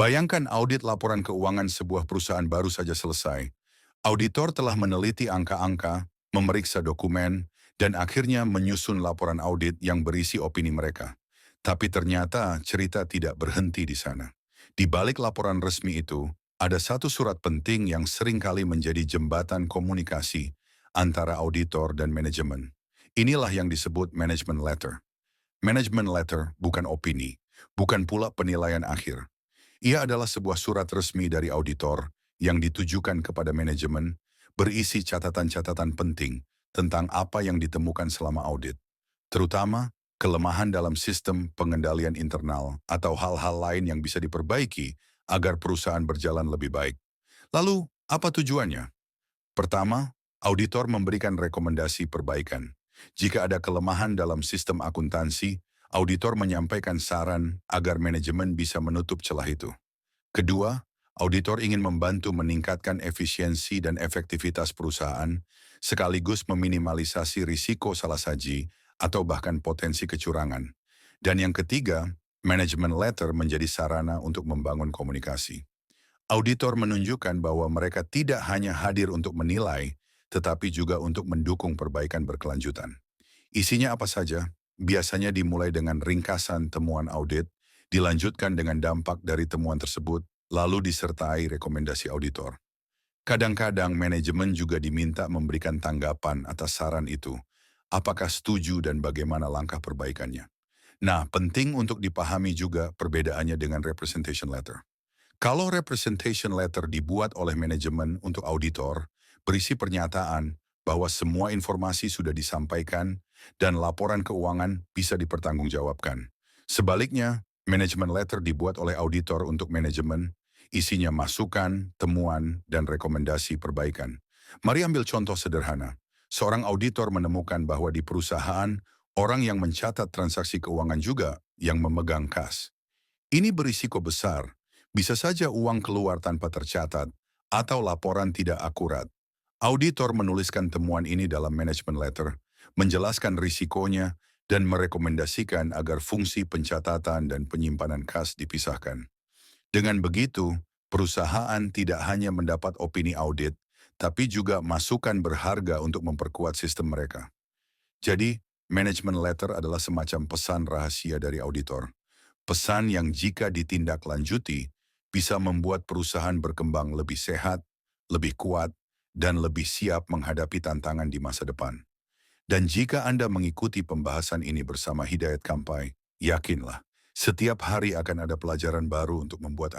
Bayangkan audit laporan keuangan sebuah perusahaan baru saja selesai. Auditor telah meneliti angka-angka, memeriksa dokumen, dan akhirnya menyusun laporan audit yang berisi opini mereka. Tapi ternyata cerita tidak berhenti di sana. Di balik laporan resmi itu, ada satu surat penting yang seringkali menjadi jembatan komunikasi antara auditor dan manajemen. Inilah yang disebut management letter. Management letter bukan opini, bukan pula penilaian akhir. Ia adalah sebuah surat resmi dari auditor yang ditujukan kepada manajemen, berisi catatan-catatan penting tentang apa yang ditemukan selama audit, terutama kelemahan dalam sistem pengendalian internal atau hal-hal lain yang bisa diperbaiki agar perusahaan berjalan lebih baik. Lalu, apa tujuannya? Pertama, auditor memberikan rekomendasi perbaikan. Jika ada kelemahan dalam sistem akuntansi, auditor menyampaikan saran agar manajemen bisa menutup celah itu. Kedua, auditor ingin membantu meningkatkan efisiensi dan efektivitas perusahaan, sekaligus meminimalisasi risiko salah saji atau bahkan potensi kecurangan. Dan yang ketiga, management letter menjadi sarana untuk membangun komunikasi. Auditor menunjukkan bahwa mereka tidak hanya hadir untuk menilai, tetapi juga untuk mendukung perbaikan berkelanjutan. Isinya apa saja? Biasanya dimulai dengan ringkasan temuan audit, dilanjutkan dengan dampak dari temuan tersebut, lalu disertai rekomendasi auditor. Kadang-kadang manajemen juga diminta memberikan tanggapan atas saran itu, apakah setuju dan bagaimana langkah perbaikannya. Nah, penting untuk dipahami juga perbedaannya dengan representation letter. Kalau representation letter dibuat oleh manajemen untuk auditor, berisi pernyataan bahwa semua informasi sudah disampaikan dan laporan keuangan bisa dipertanggungjawabkan. Sebaliknya, manajemen letter dibuat oleh auditor untuk manajemen, isinya masukan, temuan, dan rekomendasi perbaikan. Mari ambil contoh sederhana. Seorang auditor menemukan bahwa di perusahaan, orang yang mencatat transaksi keuangan juga yang memegang kas. Ini berisiko besar. Bisa saja uang keluar tanpa tercatat atau laporan tidak akurat. Auditor menuliskan temuan ini dalam management letter, menjelaskan risikonya, dan merekomendasikan agar fungsi pencatatan dan penyimpanan kas dipisahkan. Dengan begitu, perusahaan tidak hanya mendapat opini audit, tapi juga masukan berharga untuk memperkuat sistem mereka. Jadi, management letter adalah semacam pesan rahasia dari auditor. Pesan yang jika ditindaklanjuti bisa membuat perusahaan berkembang lebih sehat, lebih kuat, dan lebih siap menghadapi tantangan di masa depan. Dan jika Anda mengikuti pembahasan ini bersama Hidayat Kampai, yakinlah, setiap hari akan ada pelajaran baru untuk membuat Anda